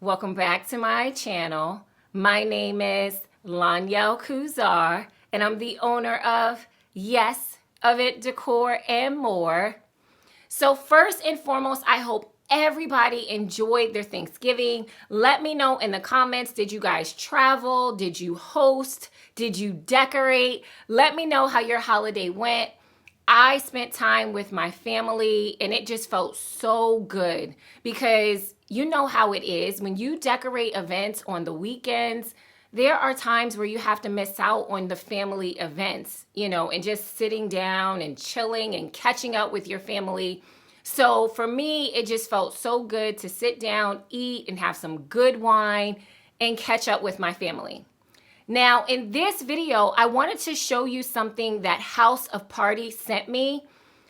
Welcome back to my channel. My name is Lanyel Kuzar, and I'm the owner of Yes of It Decor and more. So first and foremost, I hope everybody enjoyed their Thanksgiving. Let me know in the comments, did you guys travel? Did you host? Did you decorate? Let me know how your holiday went. I spent time with my family and it just felt so good because you know how it is when you decorate events on the weekends. There are times where you have to miss out on the family events, and just sitting down and chilling and catching up with your family. So for me, it just felt so good to sit down, eat, and have some good wine and catch up with my family. Now, in this video, I wanted to show you something that House of Party sent me.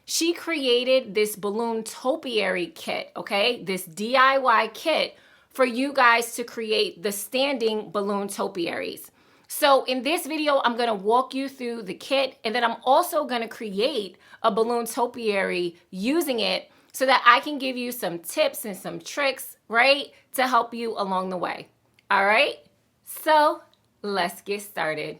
She created this Balloon Topiary Kit, okay? This DIY kit for you guys to create the standing balloon topiaries. So in this video, I'm gonna walk you through the kit, and then I'm also gonna create a balloon topiary using it so that I can give you some tips and some tricks, right, to help you along the way. All right, so let's get started.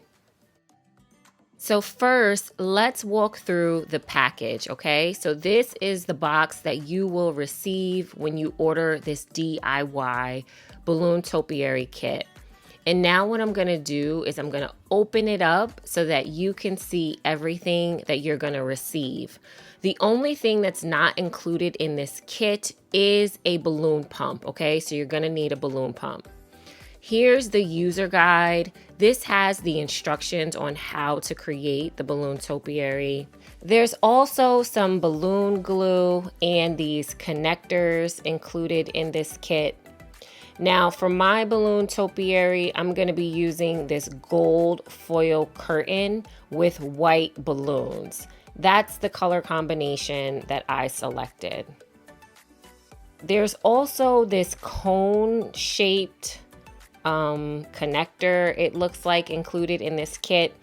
So first, let's walk through the package, okay? So this is the box that you will receive when you order this DIY Balloon Topiary Kit. And now what I'm gonna do is I'm gonna open it up so that you can see everything that you're gonna receive. The only thing that's not included in this kit is a balloon pump, okay? So you're gonna need a balloon pump. Here's the user guide. This has the instructions on how to create the balloon topiary. There's also some balloon glue and these connectors included in this kit. Now for my balloon topiary, I'm going to be using this gold foil curtain with white balloons. That's the color combination that I selected. There's also this cone-shaped connector, it looks like, included in this kit.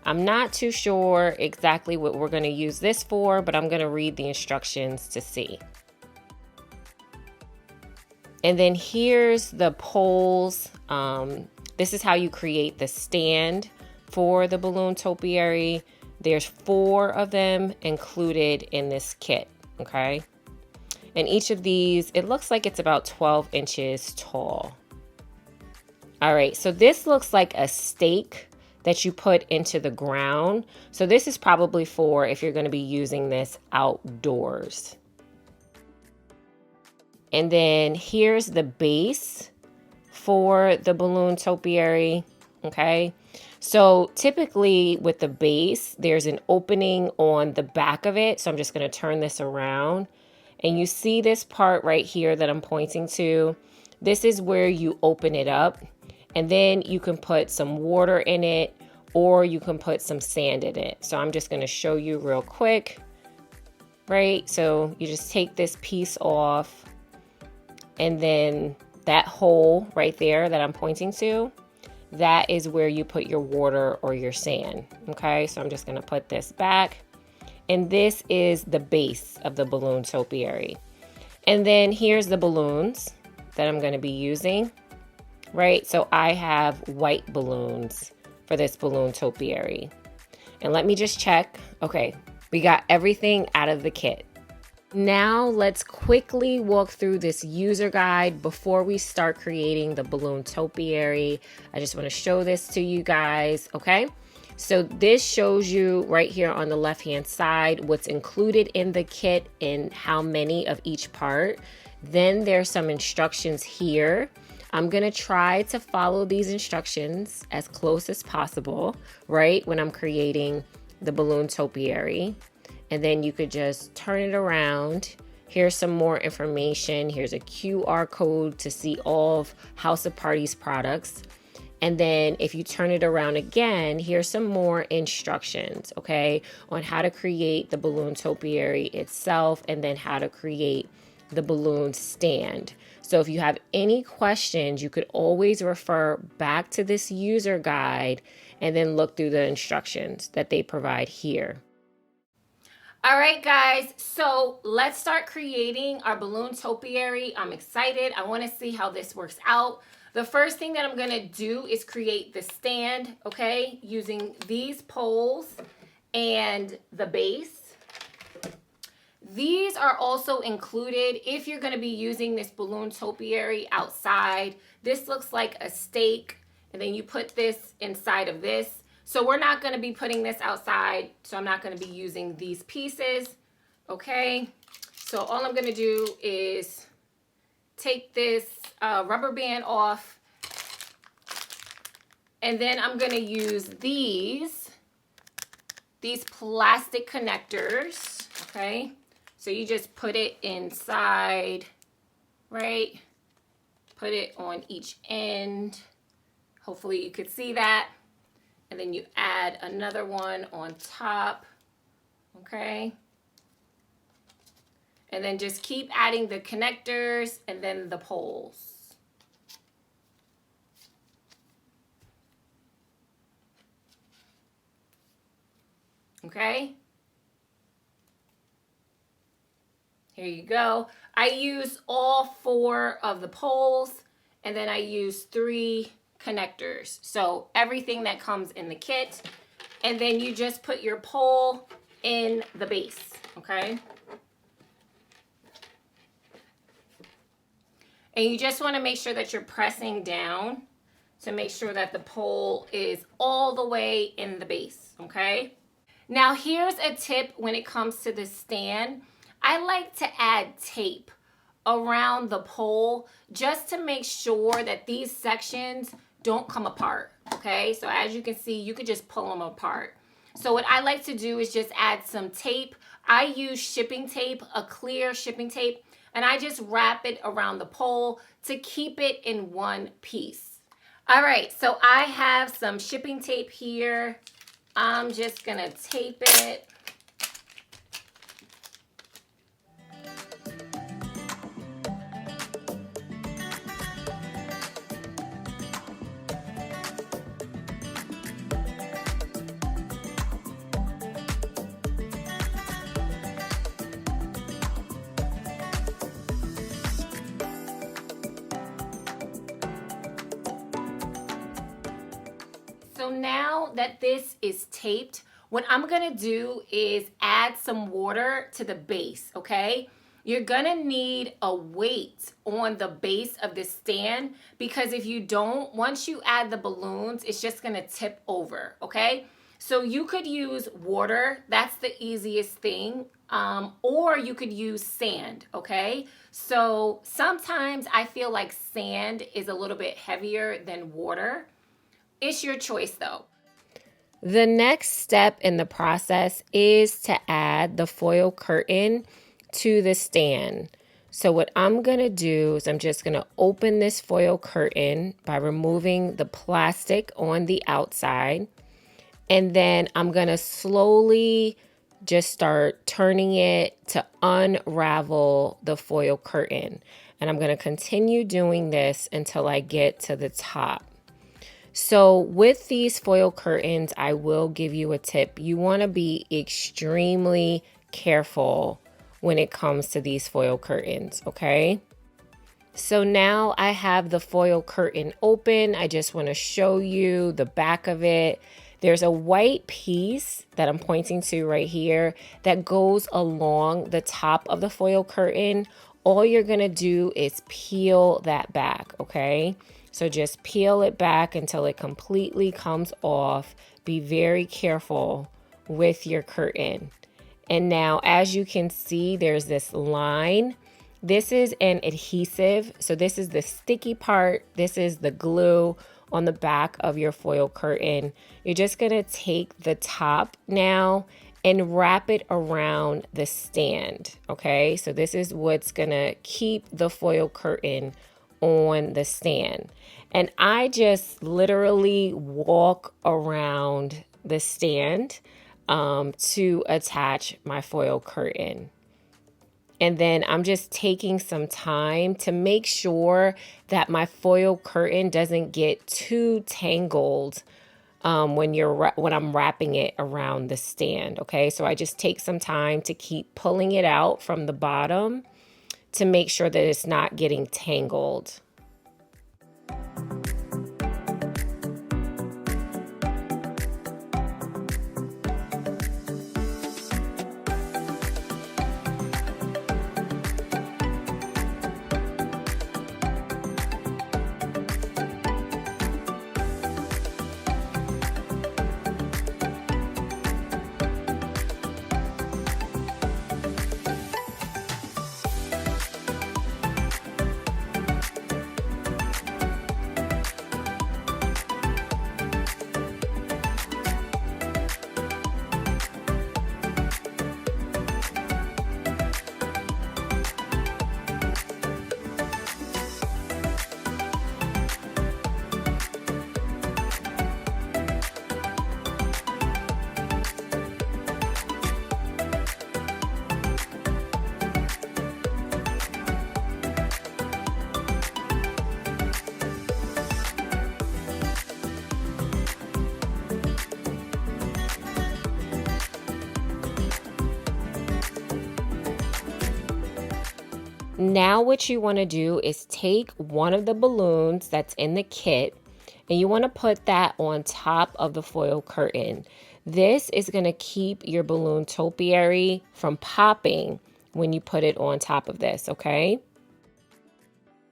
I'm not too sure exactly what we're going to use this for, but I'm going to read the instructions to see. And then here's the poles. This is how you create the stand for the balloon topiary. There's 4 of them included in this kit, okay? And each of these, it looks like it's about 12 inches tall. All right, so this looks like a stake that you put into the ground. So this is probably for if you're going to be using this outdoors. And then here's the base for the balloon topiary, okay? So typically with the base, there's an opening on the back of it. So I'm just going to turn this around. And you see this part right here that I'm pointing to. This is where you open it up. And then you can put some water in it, or you can put some sand in it. So I'm just going to show you real quick, right? So you just take this piece off, and then that hole right there that I'm pointing to, that is where you put your water or your sand, okay? So I'm just going to put this back, and this is the base of the balloon topiary. And then here's the balloons that I'm going to be using. Right, so I have white balloons for this balloon topiary. And let me just check. Okay, we got everything out of the kit. Now let's quickly walk through this user guide before we start creating the balloon topiary. I just want to show this to you guys, okay? So this shows you right here on the left-hand side what's included in the kit and how many of each part. Then there's some instructions here. I'm going to try to follow these instructions as close as possible, right, when I'm creating the balloon topiary. And then you could just turn it around. Here's some more information. Here's a QR code to see all of House of Party's products. And then if you turn it around again, here's some more instructions, okay, on how to create the balloon topiary itself and then how to create the balloon stand. So if you have any questions, you could always refer back to this user guide and then look through the instructions that they provide here. All right, guys, so let's start creating our balloon topiary. I'm excited. I want to see how this works out. The first thing that I'm going to do is create the stand, okay, using these poles and the base. These are also included if you're going to be using this balloon topiary outside. This looks like a stake, and then you put this inside of this. So we're not going to be putting this outside, so I'm not going to be using these pieces, okay? So all I'm going to do is take this rubber band off, and then I'm going to use these plastic connectors, okay? So you just put it inside, right? Put it on each end. Hopefully you could see that. And then you add another one on top, okay? And then just keep adding the connectors and then the poles. Okay? Here you go. I use all 4 of the poles, and then I use 3 connectors. So everything that comes in the kit, and then you just put your pole in the base, okay? And you just want to make sure that you're pressing down to make sure that the pole is all the way in the base, okay? Now here's a tip when it comes to the stand. I like to add tape around the pole just to make sure that these sections don't come apart, okay? So as you can see, you could just pull them apart. So what I like to do is just add some tape. I use shipping tape, a clear shipping tape, and I just wrap it around the pole to keep it in one piece. All right, so I have some shipping tape here. I'm just gonna tape it. So now that this is taped, what I'm gonna do is add some water to the base, okay? You're gonna need a weight on the base of the stand because if you don't, once you add the balloons, it's just gonna tip over, okay? So you could use water, that's the easiest thing, or you could use sand, okay? So sometimes I feel like sand is a little bit heavier than water. It's your choice though. The next step in the process is to add the foil curtain to the stand. So what I'm going to do is I'm just going to open this foil curtain by removing the plastic on the outside. And then I'm going to slowly just start turning it to unravel the foil curtain. And I'm going to continue doing this until I get to the top. So with these foil curtains, I will give you a tip. You want to be extremely careful when it comes to these foil curtains, okay? So now I have the foil curtain open. I just want to show you the back of it. There's a white piece that I'm pointing to right here that goes along the top of the foil curtain. All you're going to do is peel that back, okay? So just peel it back until it completely comes off. Be very careful with your curtain. And now, as you can see, there's this line. This is an adhesive. So this is the sticky part. This is the glue on the back of your foil curtain. You're just going to take the top now and wrap it around the stand. Okay, so this is what's going to keep the foil curtain on the stand. And I just literally walk around the stand to attach my foil curtain. And then I'm just taking some time to make sure that my foil curtain doesn't get too tangled when I'm wrapping it around the stand. Okay, so I just take some time to keep pulling it out from the bottom to make sure that it's not getting tangled. Now what you want to do is take one of the balloons that's in the kit and you want to put that on top of the foil curtain. This is going to keep your balloon topiary from popping when you put it on top of this, okay?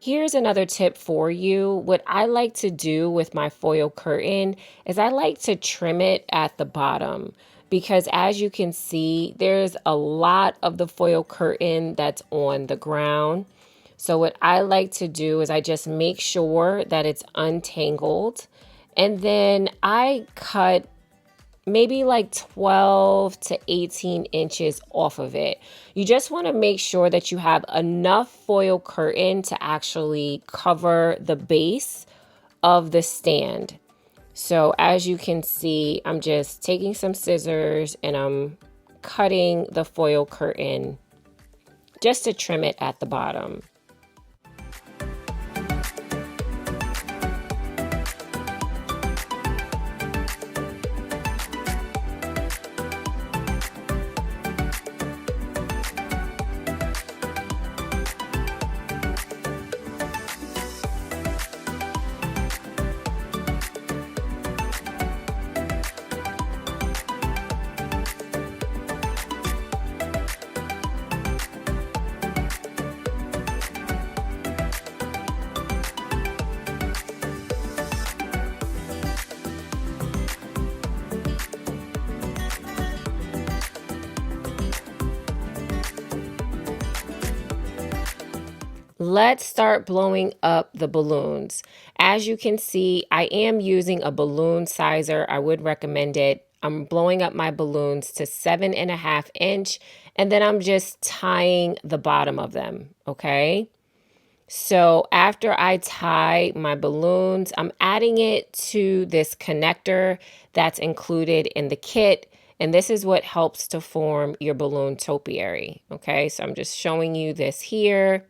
Here's another tip for you. What I like to do with my foil curtain is I like to trim it at the bottom because as you can see, there's a lot of the foil curtain that's on the ground. So what I like to do is I just make sure that it's untangled and then I cut maybe like 12 to 18 inches off of it. You just want to make sure that you have enough foil curtain to actually cover the base of the stand. So as you can see, I'm just taking some scissors and I'm cutting the foil curtain just to trim it at the bottom. Let's start blowing up the balloons. As you can see, I am using a balloon sizer. I would recommend it. I'm blowing up my balloons to 7.5 inch, and then I'm just tying the bottom of them, okay? So after I tie my balloons, I'm adding it to this connector that's included in the kit. And this is what helps to form your balloon topiary, okay? So I'm just showing you this here.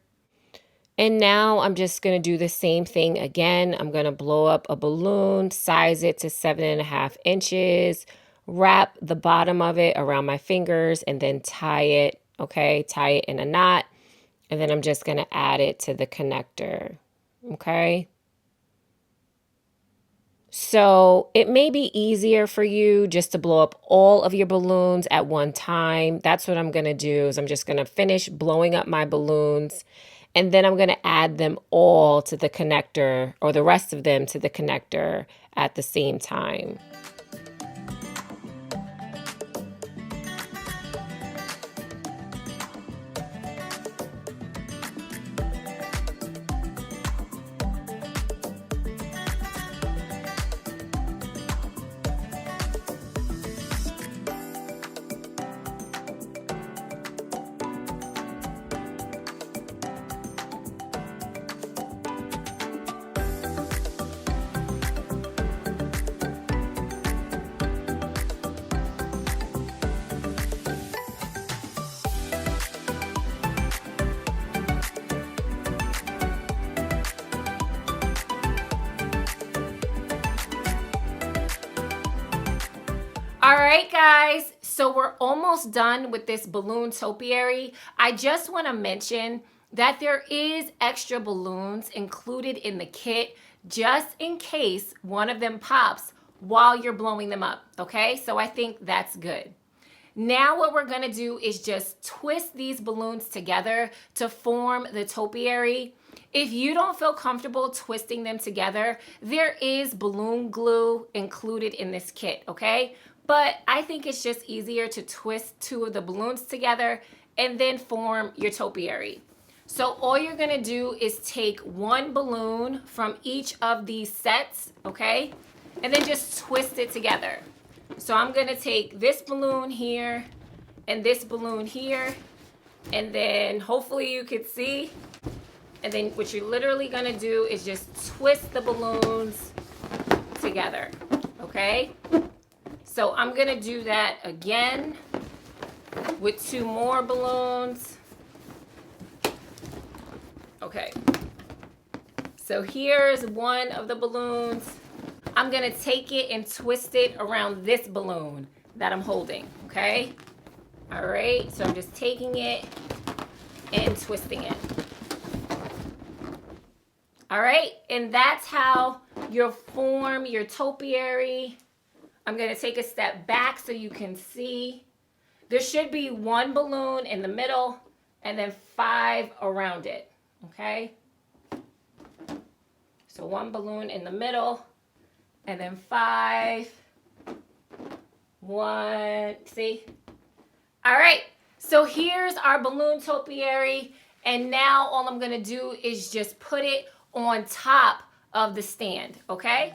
And now I'm just going to do the same thing again. I'm going to blow up a balloon, size it to 7.5 inches, wrap the bottom of it around my fingers, and then tie it, okay? Tie it in a knot. And then I'm just going to add it to the connector, okay? So it may be easier for you just to blow up all of your balloons at one time. That's what I'm going to do is I'm just going to finish blowing up my balloons. And then I'm going to add them all to the connector, or the rest of them to the connector at the same time. right, guys, so we're almost done with this balloon topiary. I just want to mention that there is extra balloons included in the kit just in case one of them pops while you're blowing them up, okay? So I think that's good. Now what we're gonna do is just twist these balloons together to form the topiary. If you don't feel comfortable twisting them together, there is balloon glue included in this kit, okay? But I think it's just easier to twist two of the balloons together and then form your topiary. So all you're gonna do is take one balloon from each of these sets, okay? And then just twist it together. So I'm gonna take this balloon here and this balloon here, and then hopefully you can see. And then what you're literally gonna do is just twist the balloons together, okay? So I'm gonna do that again with two more balloons. Okay, so here's one of the balloons. I'm gonna take it and twist it around this balloon that I'm holding, okay? All right, so I'm just taking it and twisting it. All right, and that's how you'll form your topiary. I'm gonna take a step back so you can see. There should be one balloon in the middle and then 5 around it, okay? So one balloon in the middle, and then 5, 1, see? All right, so here's our balloon topiary, and now all I'm gonna do is just put it on top of the stand, okay?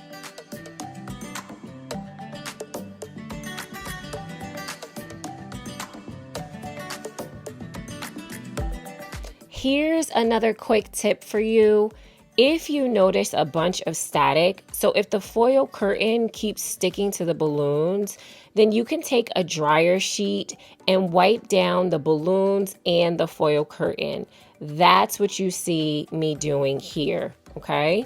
Here's another quick tip for you. If you notice a bunch of static, so if the foil curtain keeps sticking to the balloons, then you can take a dryer sheet and wipe down the balloons and the foil curtain. That's what you see me doing here, okay?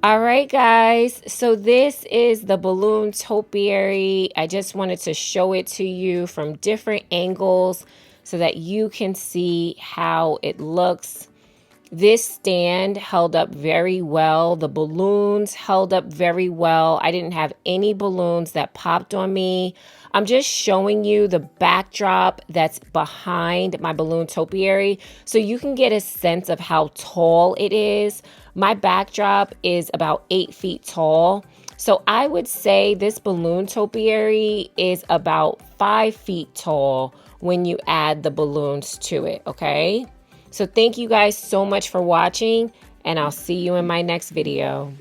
All right, guys, so this is the balloon topiary. I just wanted to show it to you from different angles so that you can see how it looks. This stand held up very well. The balloons held up very well. I didn't have any balloons that popped on me. I'm just showing you the backdrop that's behind my balloon topiary so you can get a sense of how tall it is. My backdrop is about 8 feet tall. So I would say this balloon topiary is about 5 feet tall when you add the balloons to it, okay? So thank you guys so much for watching, and I'll see you in my next video.